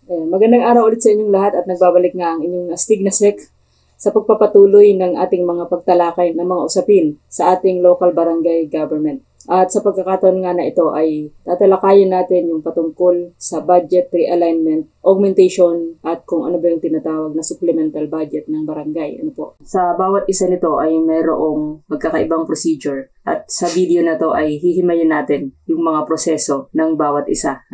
Magandang araw ulit sa inyong lahat at nagbabalik nga ang inyong astig na sek sa pagpapatuloy ng ating mga pagtalakay ng mga usapin sa ating local barangay government. At sa pagkakataon nga na ito ay tatalakayin natin yung patungkol sa budget realignment, augmentation at kung ano ba yung tinatawag na supplemental budget ng barangay. Sa bawat isa nito ay mayroong magkakaibang procedure at sa video na to ay hihimayin natin yung mga proseso ng bawat isa.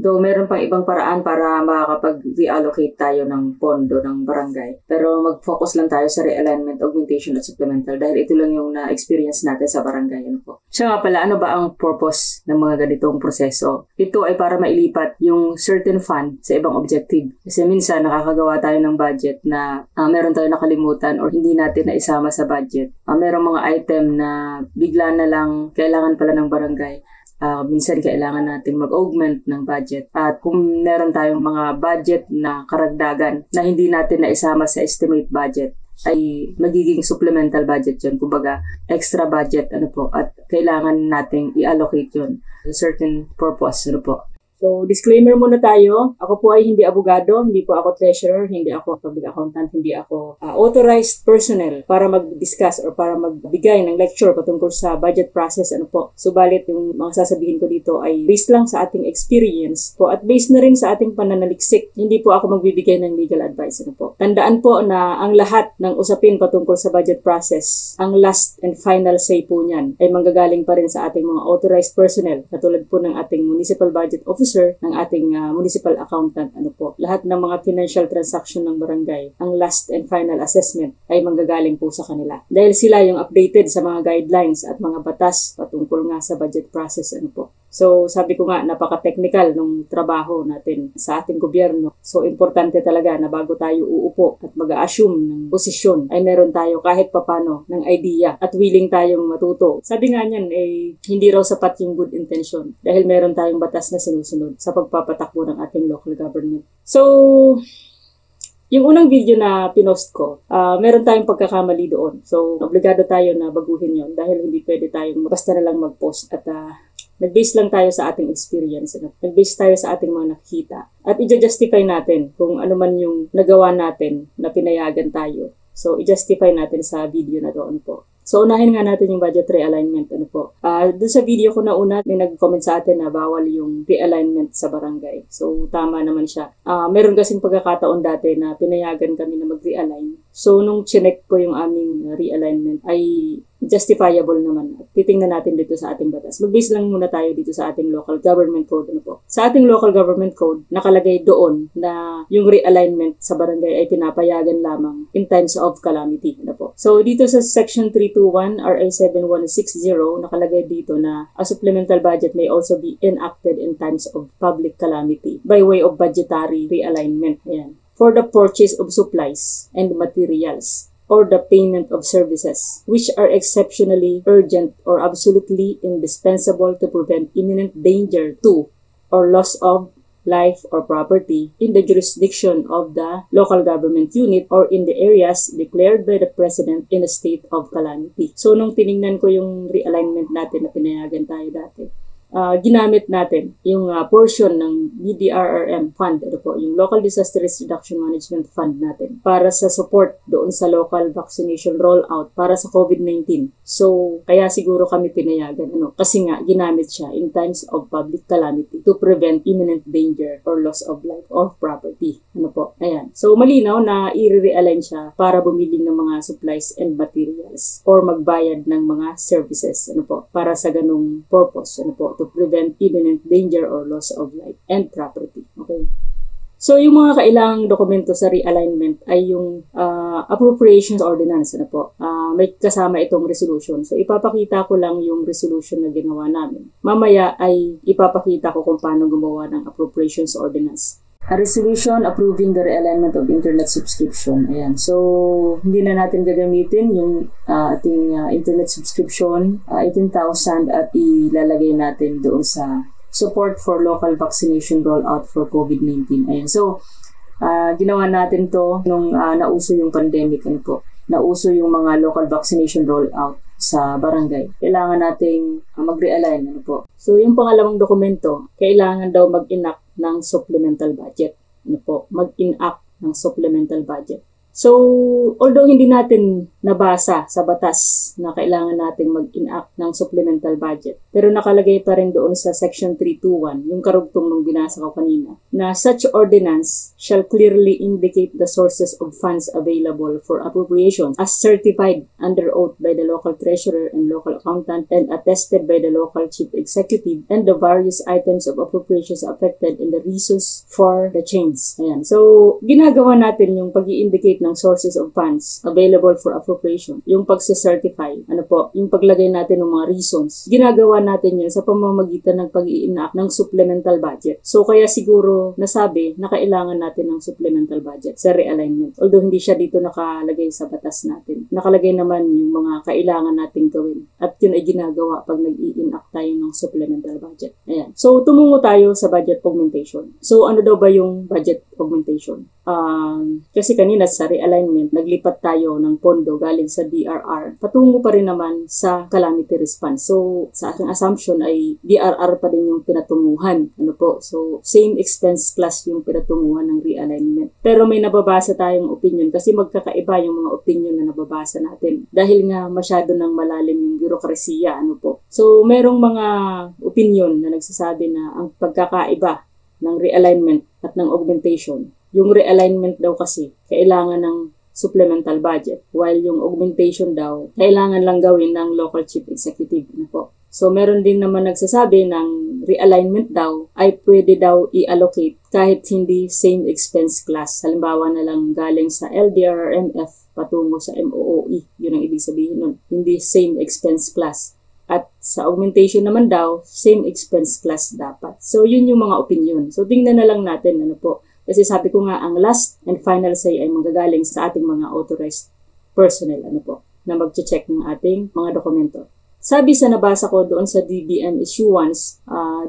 Though meron pang ibang paraan para makakapag-reallocate tayo ng pondo ng barangay. Pero mag-focus lang tayo sa realignment, augmentation at supplemental dahil ito lang yung na-experience natin sa barangay. Siya nga pala, ano ba ang purpose ng mga ganitong proseso? Ito ay para mailipat yung certain fund sa ibang objective. Kasi minsan nakakagawa tayo ng budget na meron tayo nakalimutan or hindi natin naisama sa budget. Merong mga item na bigla na lang kailangan pala ng barangay. Minsan kailangan natin mag-augment ng budget. At kung meron tayong mga budget na karagdagan na hindi natin naisama sa estimate budget, ay magiging supplemental budget yun. Kumbaga, extra budget, at kailangan nating i-allocate yun to certain purpose, So, disclaimer muna tayo. Ako po ay hindi abogado, hindi po ako treasurer, hindi ako public accountant, hindi ako authorized personnel para mag-discuss or para magbigay ng lecture patungkol sa budget process. Subalit yung mga sasabihin ko dito ay based lang sa ating experience po at based na rin sa ating pananaliksik. Hindi po ako magbibigay ng legal advice. Tandaan po na ang lahat ng usapin patungkol sa budget process, ang last and final say po niyan ay manggagaling pa rin sa ating mga authorized personnel katulad po ng ating municipal budget officer, ng ating municipal accountant. Lahat ng mga financial transaction ng barangay, ang last and final assessment ay manggagaling po sa kanila. Dahil sila yung updated sa mga guidelines at mga batas patungkol nga sa budget process. So, sabi ko nga, napaka-technical ng trabaho natin sa ating gobyerno. So, importante talaga na bago tayo uupo at mag-assume ng posisyon, ay meron tayo kahit papano ng idea at willing tayong matuto. Sabi nga niyan, hindi raw sapat yung good intention dahil meron tayong batas na sinusunod sa pagpapatakbo ng ating local government. So, yung unang video na pinost ko, meron tayong pagkakamali doon. So, obligado tayo na baguhin yon dahil hindi pwede tayong basta na lang mag-post at nag-base lang tayo sa ating experience. Nag-base tayo sa ating mga nakikita. At i-justify natin kung ano man yung nagawa natin na pinayagan tayo. So, i-justify natin sa video na doon po. So, unahin nga natin yung budget realignment. Doon sa video ko na una, may nag-comment sa atin na bawal yung realignment sa barangay. So, tama naman siya. Meron kasing pagkakataon dati na pinayagan kami na mag-realign. So, nung chinek ko yung aming realignment, ay justifiable naman. Titingnan natin dito sa ating batas. Mag-base lang muna tayo dito sa ating local government code. Sa ating local government code, nakalagay doon na yung realignment sa barangay ay pinapayagan lamang in times of calamity. So, dito sa section 321 RA 7160, nakalagay dito na a supplemental budget may also be enacted in times of public calamity by way of budgetary realignment. Ayan. For the purchase of supplies and materials or the payment of services, which are exceptionally urgent or absolutely indispensable to prevent imminent danger to or loss of life or property in the jurisdiction of the local government unit or in the areas declared by the President in a state of calamity. So, nung tiningnan ko yung realignment natin na pinayagan tayo dati, ginamit natin yung portion ng BDRRM fund, yung Local Disaster Risk Reduction Management Fund natin para sa support doon sa local vaccination rollout para sa COVID-19. So, kaya siguro kami pinayagan, kasi nga ginamit siya in times of public calamity to prevent imminent danger or loss of life or property. Ayan. So, malinaw na i-realign siya para bumili ng mga supplies and materials or magbayad ng mga services, para sa ganung purpose, to prevent imminent danger or loss of life and property. Okay. So, yung mga kailangang dokumento sa realignment ay yung appropriations ordinance. May kasama itong resolution. So, ipapakita ko lang yung resolution na ginawa namin. Mamaya ay ipapakita ko kung paano gumawa ng appropriations ordinance. A resolution approving the realignment of internet subscription. Ayan. So, hindi na natin gagamitin yung ating internet subscription, 18,000 at ilalagay natin doon sa support for local vaccination rollout for COVID-19. Ayan. So, ginawa natin to nung nauso yung pandemic. Nauso yung mga local vaccination rollout sa barangay. Kailangan nating mag-realign. So, yung pangalawang dokumento, kailangan daw mag-enact ng supplemental budget. mag-enact ng supplemental budget. So, although hindi natin nabasa sa batas na kailangan nating mag-enact ng supplemental budget, pero nakalagay pa rin doon sa Section 321, yung karugtong nung binasa ko kanina, na such ordinance shall clearly indicate the sources of funds available for appropriation as certified under oath by the local treasurer and local accountant and attested by the local chief executive and the various items of appropriations affected and the reasons for the change. Ayan. So, ginagawa natin yung pag-i-indicate ng sources of funds available for appropriation, yung pagse-certify, yung paglagay natin ng mga reasons. Ginagawa natin yun sa pamamagitan ng pag-i-enact ng supplemental budget. So, kaya siguro nasabi na kailangan natin ng supplemental budget sa realignment. Although hindi siya dito nakalagay sa batas natin. Nakalagay naman yung mga kailangan nating gawin. At yun ay ginagawa pag nag-i-enact tayo ng supplemental budget. Ayan. So, tumungo tayo sa budget augmentation. So, ano daw ba yung budget augmentation? Kasi kanina sa realignment, naglipat tayo ng pondo galing sa DRR. Patungo pa rin naman sa calamity response. So, sa aking assumption ay DRR pa din yung pinatunguhan. So, same expense class yung pinatunguhan ng realignment. Pero may nababasa tayong opinion kasi magkakaiba yung mga opinion na nababasa natin. Dahil nga masyado nang malalim yung birokrasiya. So, merong mga opinion na nagsasabi na ang pagkakaiba ng realignment at ng augmentation, yung realignment daw kasi kailangan ng supplemental budget, while yung augmentation daw kailangan lang gawin ng local chief executive. So, meron din naman nagsasabi ng realignment daw ay pwede daw i-allocate kahit hindi same expense class. Halimbawa na lang galing sa LDRRMF patungo sa MOOE. Yun ang ibig sabihin nun. Hindi same expense class. At sa augmentation naman daw, same expense class dapat. So, yun yung mga opinion. So, tingnan na lang natin, Kasi sabi ko nga, ang last and final say ay manggagaling sa ating mga authorized personnel, na mag-check ng ating mga dokumento. Sabi sa nabasa ko doon sa DBM issuance,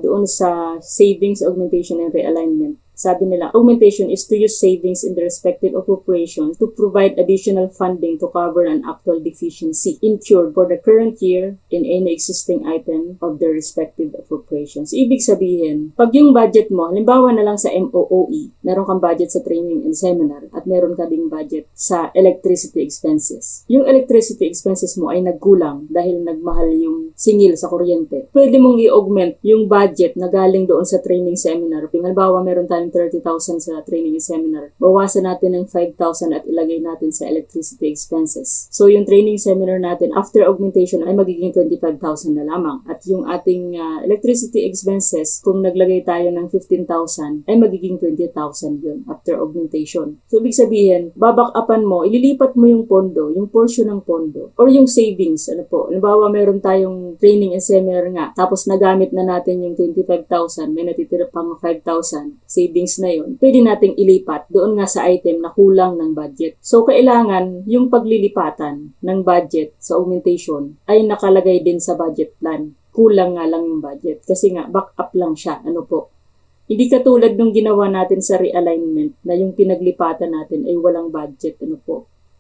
doon sa savings, augmentation, and realignment, sabi nila, augmentation is to use savings in the respective appropriations to provide additional funding to cover an actual deficiency incurred for the current year in any existing item of the respective appropriations. Ibig sabihin, pag yung budget mo, halimbawa na lang sa MOOE, meron kang budget sa training and seminar at meron ka ding budget sa electricity expenses. Yung electricity expenses mo ay nagkulang dahil nagmahal yung singil sa kuryente. Pwede mong i-augment yung budget na galing doon sa training seminar. Halimbawa, meron tayong 30,000 sa training and seminar. Bawasan natin ng 5,000 at ilagay natin sa electricity expenses. So, yung training seminar natin after augmentation ay magiging 25,000 na lamang. At yung ating electricity expenses, kung naglagay tayo ng 15,000, ay magiging 20,000 yun after augmentation. So, ibig sabihin, babak-upan mo, ililipat mo yung pondo, yung portion ng pondo, or yung savings, Halimbawa, meron tayong training and seminar nga, tapos nagamit na natin yung 25,000, may natitira pang 5,000, savings na yun, pwede nating ilipat doon nga sa item na kulang ng budget. So, kailangan yung paglilipatan ng budget sa augmentation ay nakalagay din sa budget plan. Kulang nga lang yung budget kasi nga back up lang siya. Hindi katulad nung ginawa natin sa realignment na yung pinaglipatan natin ay walang budget.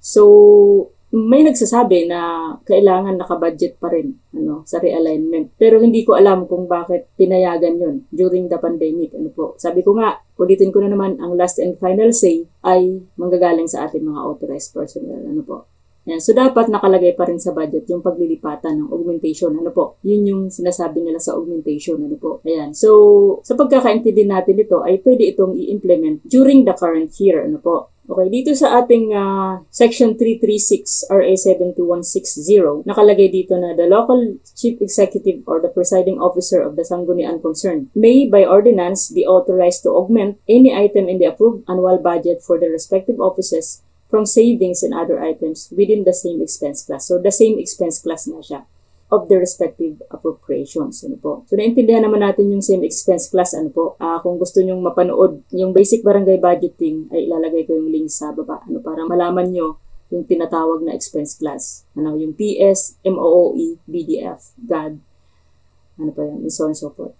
So, may nagsasabi na kailangan nakabudget pa rin sa realignment. Pero hindi ko alam kung bakit pinayagan yun during the pandemic. Sabi ko nga, ulitin ko na naman, ang last and final say ay manggagaling sa ating mga authorized personnel. Yan. So, dapat nakalagay pa rin sa budget yung paglilipatan ng augmentation. Yun yung sinasabi nila sa augmentation. Ayan. So, sa pagkakaintindi natin ito, ay pwede itong i-implement during the current year. Okay, dito sa ating Section 336 RA 72160, nakalagay dito na the local chief executive or the presiding officer of the sanggunian concerned may by ordinance be authorized to augment any item in the approved annual budget for the respective offices from savings and other items within the same expense class. So, the same expense class nga siya of the respective appropriations. So, naintindihan naman natin yung same expense class. Kung gusto nyong mapanood yung basic barangay budgeting, ay ilalagay ko yung link sa baba. Para malaman nyo yung tinatawag na expense class. Yung PS, MOOE, BDF, GAD, and so on and so forth.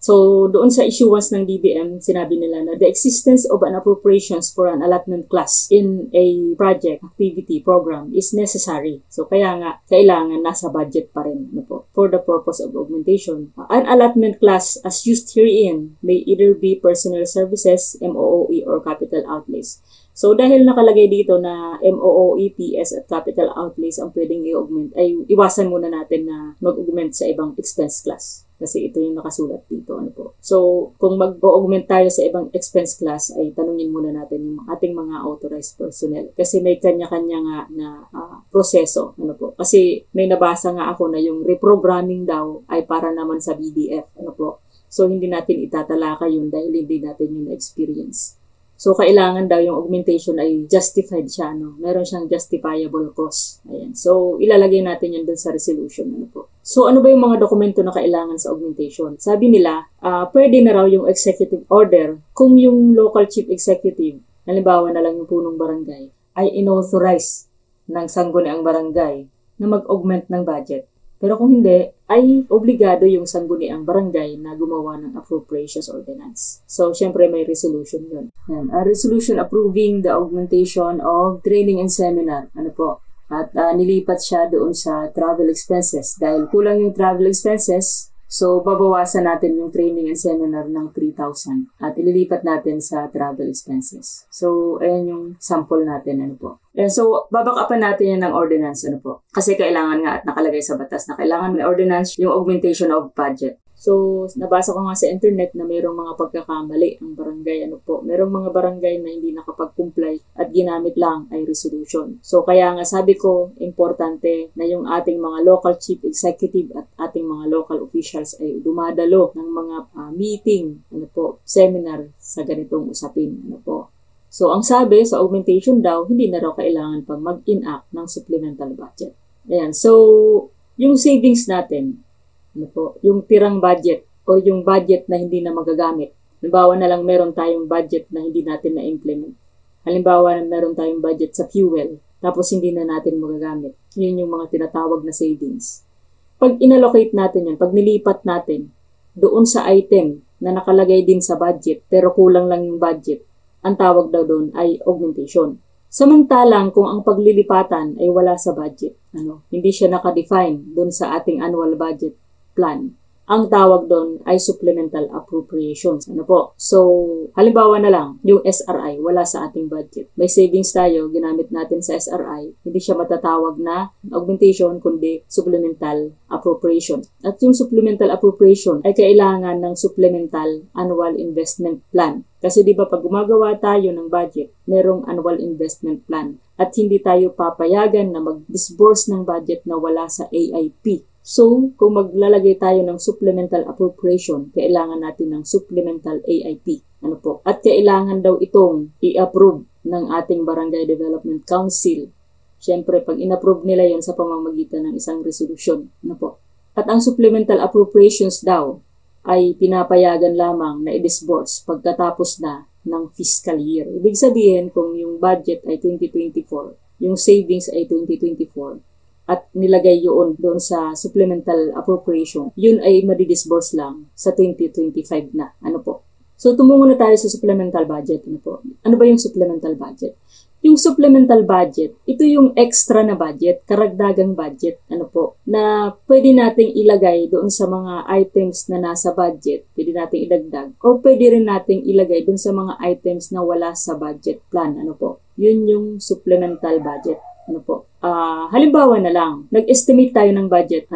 So, doon sa issuance ng DBM, sinabi nila na the existence of an appropriations for an allotment class in a project, activity, program is necessary. So, kaya nga, kailangan nasa budget pa rin. for the purpose of augmentation. An allotment class as used herein may either be personnel services, MOOE, or capital outlays. So dahil nakalagay dito na MOOE, PS at capital outlays ang pwedeng i-augment, ay iwasan muna natin na mag-augment sa ibang expense class. Kasi ito yung nakasulat dito. So, kung mag-augment tayo sa ibang expense class, ay tanungin muna natin yung ating mga authorized personnel. Kasi may kanya-kanya nga na proseso. Kasi may nabasa nga ako na yung reprogramming daw ay para naman sa BDF. So, hindi natin itatalaka yun dahil hindi natin yung experience. So, kailangan daw yung augmentation ay justified siya. Meron siyang justifiable cost. Ayan. So, ilalagay natin yan dun sa resolution. So, ano ba yung mga dokumento na kailangan sa augmentation? Sabi nila, pwede na raw yung executive order kung yung local chief executive, halimbawa na lang yung punong barangay, ay inauthorize ng sangguniang barangay na mag-augment ng budget. Pero kung hindi, ay obligado yung sangguniang barangay na gumawa ng appropriations ordinance. So, syempre may resolution yun. A resolution approving the augmentation of training and seminar. At nilipat siya doon sa travel expenses. Dahil kulang yung travel expenses, so babawasan natin yung training and seminar ng 3,000. At ililipat natin sa travel expenses. So, ayan yung sample natin. So, babakapan natin yan ng ordinance. Kasi kailangan nga at nakalagay sa batas na kailangan may ordinance yung augmentation of budget. So, nabasa ko nga sa internet na mayroong mga pagkakamali ang barangay. Mayroong mga barangay na hindi nakapag-comply at ginamit lang ay resolution. So, kaya nga sabi ko, importante na yung ating mga local chief executive at ating mga local officials ay dumadalo ng mga meeting, seminar sa ganitong usapin. So, ang sabi sa augmentation daw, hindi na raw kailangan pang mag-enact ng supplemental budget. Ayan. So, yung savings natin, yung tirang budget o yung budget na hindi na magagamit. Halimbawa na lang meron tayong budget na hindi natin na-implement. Halimbawa na meron tayong budget sa fuel, tapos hindi na natin magagamit. Yun yung mga tinatawag na savings. Pag inallocate natin yan, pag nilipat natin doon sa item na nakalagay din sa budget, pero kulang lang yung budget, ang tawag daw doon ay augmentation. Samantalang kung ang paglilipatan ay wala sa budget, hindi siya nakadefine doon sa ating annual budget plan, ang tawag doon ay supplemental appropriations. So, halimbawa na lang, yung SRI, wala sa ating budget. May savings tayo, ginamit natin sa SRI, hindi siya matatawag na augmentation, kundi supplemental appropriation. At yung supplemental appropriation ay kailangan ng supplemental annual investment plan. Kasi di ba pag gumagawa tayo ng budget, merong annual investment plan. At hindi tayo papayagan na mag-disburse ng budget na wala sa AIP. So, kung maglalagay tayo ng supplemental appropriation, kailangan natin ng supplemental AIP. At kailangan daw itong i-approve ng ating Barangay Development Council. Siyempre, pag in-approve nila yon sa pamamagitan ng isang resolution. At ang supplemental appropriations daw ay pinapayagan lamang na i-disburse pagkatapos na ng fiscal year. Ibig sabihin, kung yung budget ay 2024, yung savings ay 2024, at nilagay yun doon sa supplemental appropriation, yun ay madidisburse lang sa 2025 na. So, tumungo na tayo sa supplemental budget. Ano ba yung supplemental budget? Yung supplemental budget, ito yung extra na budget, karagdagang budget, na pwede nating ilagay doon sa mga items na nasa budget, pwede nating idagdag, or pwede rin nating ilagay doon sa mga items na wala sa budget plan, Yun yung supplemental budget, halimbawa na lang, nag-estimate tayo ng budget,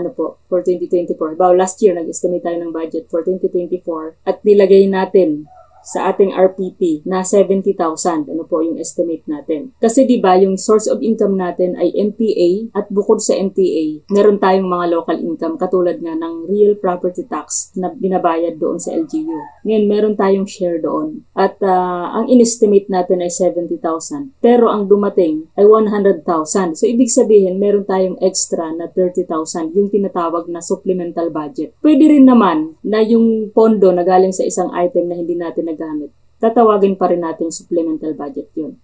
for 2024. Last year, nag-estimate tayo ng budget for 2024 at nilagay natin sa ating RPT na 70,000. Yung estimate natin. Kasi di ba yung source of income natin ay NPA at bukod sa NPA, meron tayong mga local income katulad nga ng real property tax na binabayad doon sa LGU. Ngayon, meron tayong share doon. At ang in-estimate natin ay 70,000. Pero ang dumating ay 100,000. So, ibig sabihin, meron tayong extra na 30,000, yung tinatawag na supplemental budget. Pwede rin naman na yung pondo na galing sa isang item na hindi natin gamit, tatawagin pa rin natin supplemental budget yun.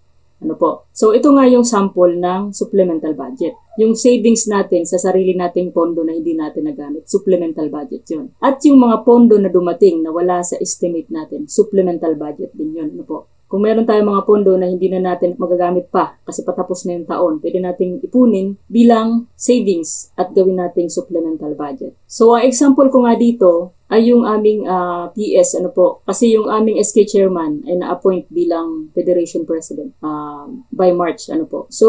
So, ito nga yung sample ng supplemental budget. Yung savings natin sa sarili nating pondo na hindi natin nagamit, supplemental budget yun. At yung mga pondo na dumating na wala sa estimate natin, supplemental budget din yun. Kung meron tayong mga pondo na hindi na natin magagamit pa kasi patapos na yung taon, pwede nating ipunin bilang savings at gawin nating supplemental budget. So, ang example ko nga dito ay yung aming PS, kasi yung aming SK chairman ay na-appoint bilang Federation President by March, So,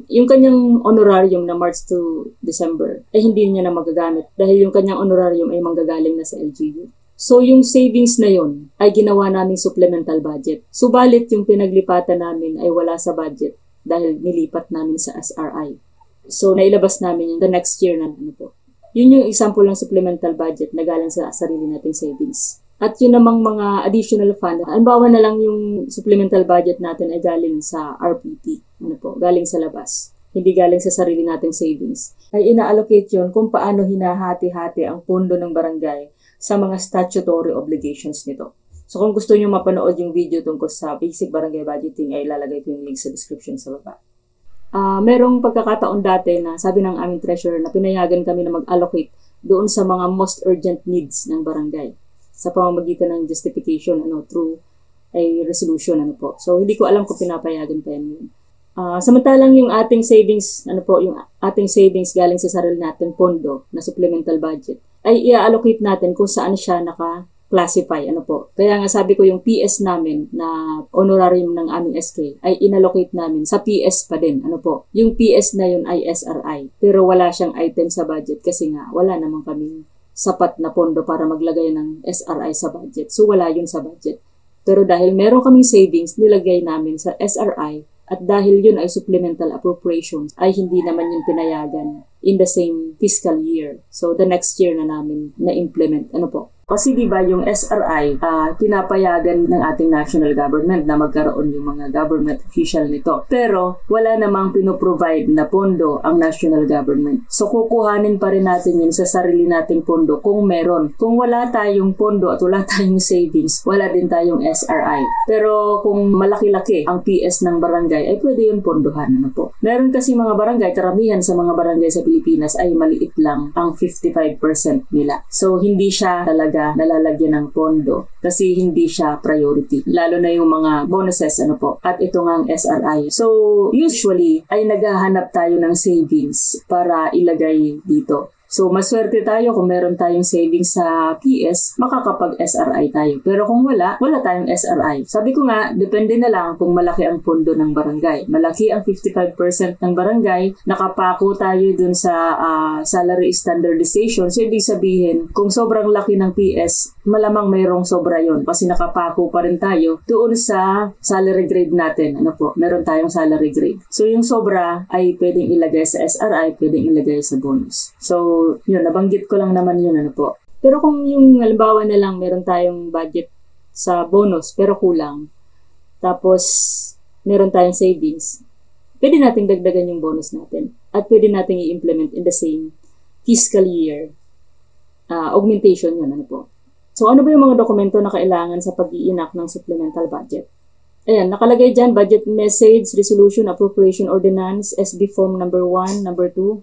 yung kanyang honorarium na March to December ay hindi niya na magagamit dahil yung kanyang honorarium ay manggagaling na sa LGU. So, yung savings na yon ay ginawa naming supplemental budget. Subalit, yung pinaglipatan namin ay wala sa budget dahil nilipat namin sa SRI. So, nailabas namin yung the next year na Yun yung example ng supplemental budget na galing sa sarili nating savings. At yun namang mga additional fund, halimbawa na lang yung supplemental budget natin ay galing sa RPT, galing sa labas. Hindi galing sa sarili nating savings. Ay ina-allocate yun kung paano hinahati-hati ang pondo ng barangay sa mga statutory obligations nito. So kung gusto nyo mapanood yung video tungkol sa basic barangay budgeting, ay ilalagay ko yung link sa description sa baba. Merong pagkakataon dati na sabi ng aming treasurer na pinayagan kami na mag-allocate doon sa mga most urgent needs ng barangay sa pamamagitan ng justification through a resolution So hindi ko alam kung pinapayagan pa yan. Samantalang yung ating savings yung ating savings galing sa sarili nating pondo na supplemental budget ay i-allocate natin kung saan siya naka-classify Kaya nga sabi ko yung PS namin na honorarium ng aming SK ay inallocate namin sa PS pa din Yung PS na yun ay SRI pero wala siyang item sa budget kasi nga wala naman kaming sapat na pondo para maglagay ng SRI sa budget. So wala yun sa budget. Pero dahil meron kaming savings, nilagay namin sa SRI at dahil yun ay supplemental appropriations, ay hindi naman yung pinayagan in the same fiscal year. So the next year na namin na-implement. Kasi diba yung SRI, pinapayagan ng ating national government na magkaroon yung mga government official nito. Pero wala namang pinoprovide na pondo ang national government. So kukuhanin pa rin natin yun sa sarili nating pondo kung meron. Kung wala tayong pondo at wala tayong savings, wala din tayong SRI. Pero kung malaki-laki ang PS ng barangay, ay pwede yung pondohan. Meron kasi mga barangay, karamihan sa mga barangay sa Pilipinas ay maliit lang ang 55% nila. So hindi siya talaga nalalagyan ng pondo kasi hindi siya priority. Lalo na yung mga bonuses at ito nga ang SRI. So usually ay naghahanap tayo ng savings para ilagay dito. So, maswerte tayo kung meron tayong savings sa PS, makakapag-SRI tayo. Pero kung wala tayong SRI. Sabi ko nga, depende na lang kung malaki ang pondo ng barangay. Malaki ang 55% ng barangay, nakapako tayo dun sa salary standardization. So, ibig sabihin, kung sobrang laki ng PS, malamang mayroong sobra yon kasi nakapako pa rin tayo doon sa salary grade natin. Meron tayong salary grade. So, yung sobra ay pwedeng ilagay sa SRI, pwedeng ilagay sa bonus. So, yun, nabanggit ko lang naman yun, Pero kung yung halimbawa na lang meron tayong budget sa bonus pero kulang, tapos meron tayong savings, pwede nating dagdagan yung bonus natin at pwede nating i-implement in the same fiscal year. Augmentation yun, So, ano ba yung mga dokumento na kailangan sa pag-iinak ng supplemental budget? Ayan, nakalagay dyan, budget message, resolution, appropriation ordinance, SB form number 1, number 2,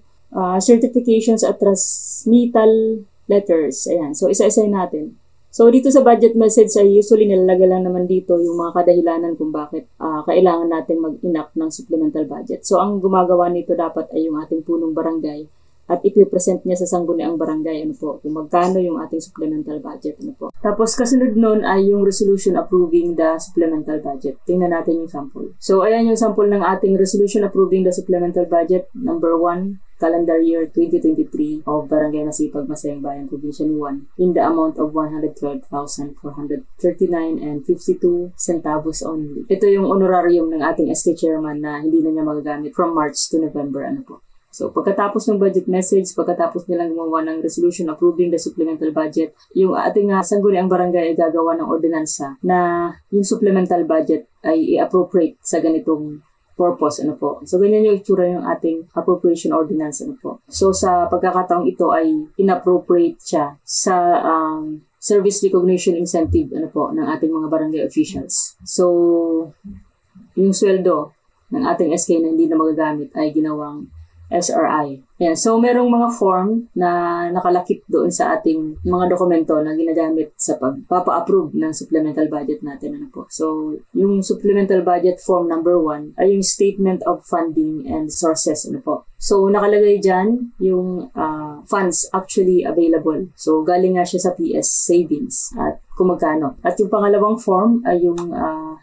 certifications at transmittal letters. Ayan. So, isa-isay natin. So, dito sa budget message ay usually nilalagay lang naman dito yung mga kadahilanan kung bakit kailangan natin mag-enact ng supplemental budget. So, ang gumagawa nito dapat ay yung ating punong barangay at ipipresent niya sa sangguniang barangay, kung magkano yung ating supplemental budget, Tapos, kasunod nun ay yung resolution approving the supplemental budget. Tingnan natin yung sample. So, ayan yung sample ng ating resolution approving the supplemental budget, number 1, calendar year 2023 of Barangay Masipag, Masayang Bayan, Provincial 1 in the amount of 112,439 and 52 centavos only. Ito yung honorarium ng ating SK chairman na hindi na niya magagamit from March to November, So, pagkatapos ng budget message, pagkatapos nilang gumawa ng resolution approving the supplemental budget, yung ating sangguniang barangay ay gagawa ng ordinansa na yung supplemental budget ay i-appropriate sa ganitong purpose, So, ganyan yung itsura yung ating appropriation ordinance, So, sa pagkakataong ito ay inappropriate siya sa service recognition incentive, ng ating mga barangay officials. So, yung sweldo ng ating SK na hindi na magagamit ay ginawang SRI. Ayan. So, merong mga form na nakalakip doon sa ating mga dokumento na ginagamit sa pagpapa-approve ng supplemental budget natin. Ano po. So, yung supplemental budget form number 1 ay yung Statement of Funding and Sources. Ano po. So, nakalagay dyan yung funds actually available. So, galing nga siya sa PS Savings at kung magkano. At yung pangalawang form ay yung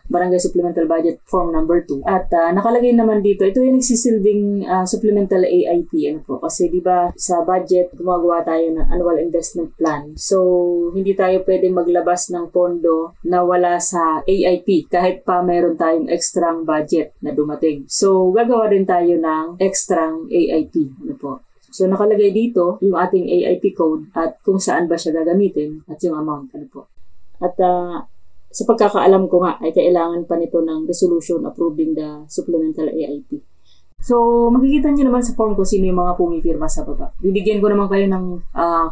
Barangay Supplemental Budget Form number 2. At nakalagay naman dito, ito yung nagsisilbing supplemental AIP. Ano po? Kasi di ba sa budget, gumagawa tayo ng annual investment plan. So, hindi tayo pwede maglabas ng pondo na wala sa AIP kahit pa mayroon tayong extrang budget na dumating. So, gagawa rin tayo ng extrang AIP. Ano po? So, nakalagay dito yung ating AIP code at kung saan ba siya gagamitin at yung amount. Ano po? At sa pagkakaalam ko nga ay kailangan pa nito ng resolution approving the supplemental AIP. So, makikita niyo naman sa form ko sino yung mga pumipirma sa baba. Bibigyan ko naman kayo ng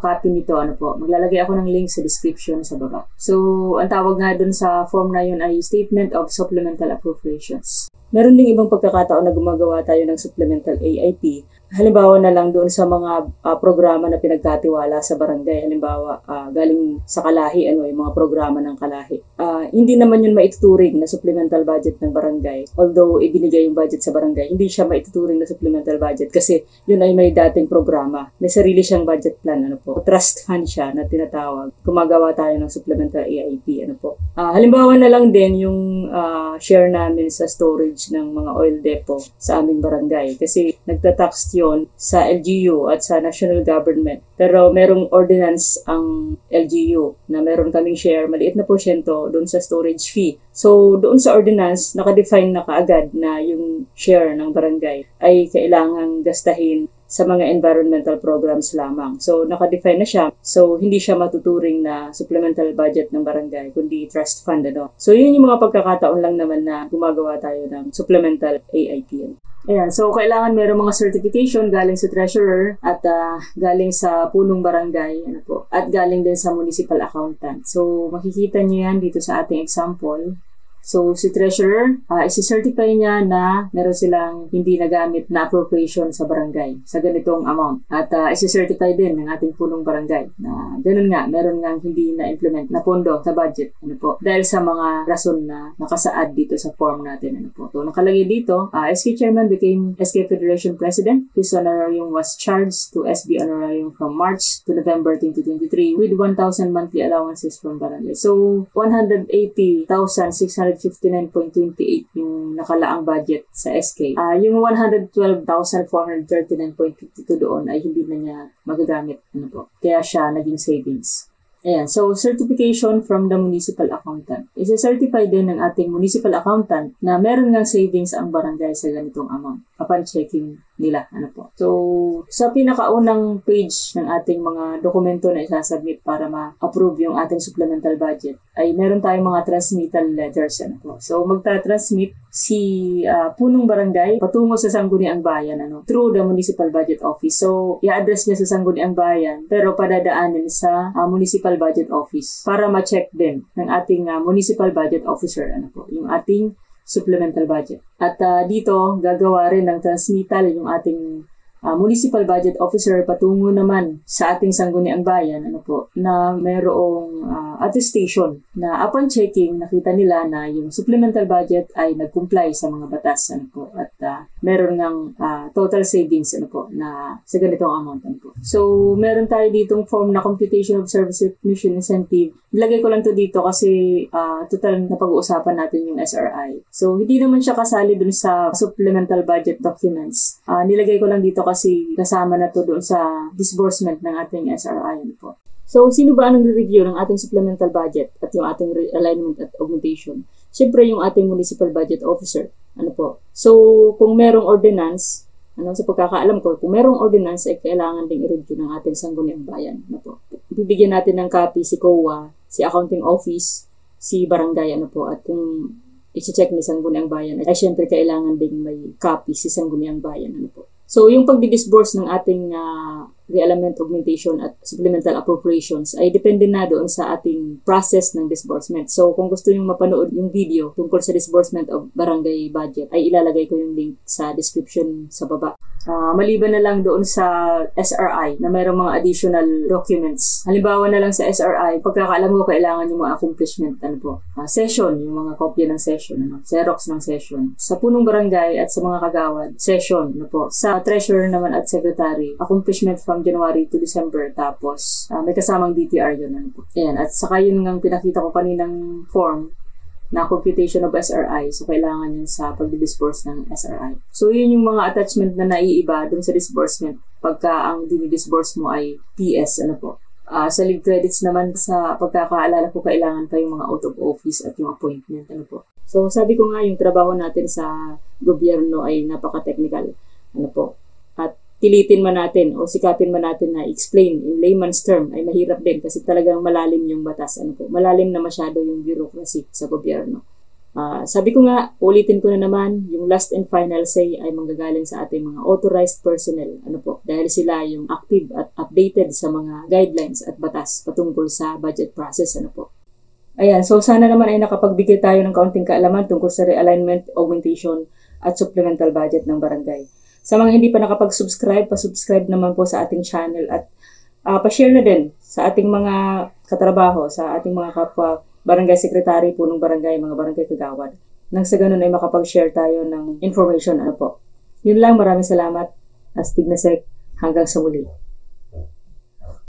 copy nito. Ano po? Maglalagay ako ng link sa description sa baba. So, ang tawag nga dun sa form na yun ay Statement of Supplemental Appropriations. Meron ding ibang pagkakataon na gumagawa tayo ng supplemental AIP. Halimbawa na lang doon sa mga programa na pinagkatiwala sa barangay. Halimbawa, galing sa kalahi, yung mga programa ng kalahi. Hindi naman yun maituturing na supplemental budget ng barangay. Although, ibinigay yung budget sa barangay, hindi siya maituturing na supplemental budget kasi yun ay may dating programa. May sarili siyang budget plan. Trust fund siya na tinatawag. Gumagawa tayo ng supplemental AIP. Halimbawa na lang din yung share namin sa storage ng mga oil depot sa aming barangay. Kasi nagtatax yun sa LGU at sa national government. Pero merong ordinance ang LGU na meron kaming share, maliit na porsyento doon sa storage fee. So, doon sa ordinance, nakadefine na kaagad na yung share ng barangay ay kailangang gastahin sa mga environmental programs lamang. So, nakadefine na siya. So, hindi siya matuturing na supplemental budget ng barangay, kundi trust fund. So, yun yung mga pagkakataon lang naman na gumagawa tayo ng supplemental AIP. Ayan, so kailangan meron mga certification galing sa treasurer at galing sa punong barangay at galing din sa municipal accountant. So makikita niyo yan dito sa ating example. So, si treasurer, isi-certify niya na meron silang hindi nagamit na appropriation sa barangay sa ganitong amount. At isi-certify din ng ating punong barangay na ganun nga, meron nga hindi na-implement na pondo sa budget. Dahil sa mga rason na nakasaad dito sa form natin. So, nakalagay dito, SK Chairman became SK Federation President. His honorarium was charged to SB honorarium from March to November 2023 with 1,000 monthly allowances from barangay. So, 180,659.28 yung nakalaang budget sa SK. Yung 112,439.52 doon ay hindi na niya magagamit. Kaya siya naging savings. Ayan. So, certification from the municipal accountant. Isa-certify din ng ating municipal accountant na meron ngang savings ang barangay sa ganitong amount upon checking nila. So, sa pinakaunang page ng ating mga dokumento na isasubmit para ma-approve yung ating supplemental budget ay meron tayong mga transmittal letters. So, magta-transmit si punong barangay patungo sa Sangguniang Bayan through the municipal budget office. So, i-address niya sa Sangguniang Bayan pero padadaanin sa municipal budget office para ma-check din ng ating municipal budget officer yung ating supplemental budget. At dito gagawa rin ng transmittal yung ating municipal budget officer patungo naman sa ating Sangguniang Bayan na mayroong attestation na upon checking nakita nila na yung supplemental budget ay nag-comply sa mga batas at meron ng total savings na sa ganitong amount. So meron tayo ditong form na computation of service recognition incentive. Ilagay ko lang to dito kasi total na pag-uusapan natin yung SRI. So hindi naman siya kasali dun sa supplemental budget documents. Nilagay ko lang dito kasi kasama na to doon sa disbursement ng ating SRI. So, sino ba ang nagre-review ng ating supplemental budget at yung ating alignment at augmentation? Siyempre, yung ating municipal budget officer. So, kung merong ordinance, sa pagkakaalam ko, kung merong ordinance, ay kailangan ding i-review ng ating Sangguniang Bayan. Bibigyan natin ng copy si COA, si Accounting Office, si Barangay, at kung i-check ni Sangguniang Bayan, ay siyempre kailangan ding may copy si Sangguniang Bayan. So, yung pagdi-disburse ng ating realignment, augmentation at supplemental appropriations ay depende na doon sa ating process ng disbursement. So kung gusto nyo mapanood yung video tungkol sa disbursement of barangay budget, ay ilalagay ko yung link sa description sa baba. Maliban na lang doon sa SRI na mayroong mga additional documents. Halimbawa na lang sa SRI, pagkakaalam mo kailangan yung mga accomplishment, session, yung mga kopya ng session, Xerox ng session. Sa punong barangay at sa mga kagawad, session, Sa treasurer naman at secretary, accomplishment from January to December, tapos may kasamang DTR yun, Ayan, at saka yun ngang pinakita ko kaninang form na computation of SRI. So, kailangan yun sa pag-disburse ng SRI. So, yun yung mga attachment na naiiba dun sa disbursement pagka ang dinidisburse mo ay PS, sa leave credits naman, sa pagkakaalala ko, kailangan pa yung mga out of office at yung appointment, So, sabi ko nga, yung trabaho natin sa gobyerno ay napaka-technical, At pilitin man natin o sikapin man natin na explain in layman's term ay mahirap din kasi talagang malalim yung batas. Malalim na masyado yung bureaucracy sa gobyerno. Sabi ko nga, ulitin ko na naman, yung last and final say ay manggagaling sa ating mga authorized personnel. Dahil sila yung active at updated sa mga guidelines at batas patungkol sa budget process. Ayan, so sana naman ay nakapagbigay tayo ng kaunting kaalaman tungkol sa realignment, augmentation at supplemental budget ng barangay. Sa mga hindi pa nakapag-subscribe, pa-subscribe naman po sa ating channel at pa-share na din sa ating mga katrabaho, sa ating mga kapwa barangay secretary, punong barangay, mga barangay kagawad. Nang sa ganun ay makapag-share tayo ng information. Yun lang, maraming salamat. Astig na sek, hanggang sa muli.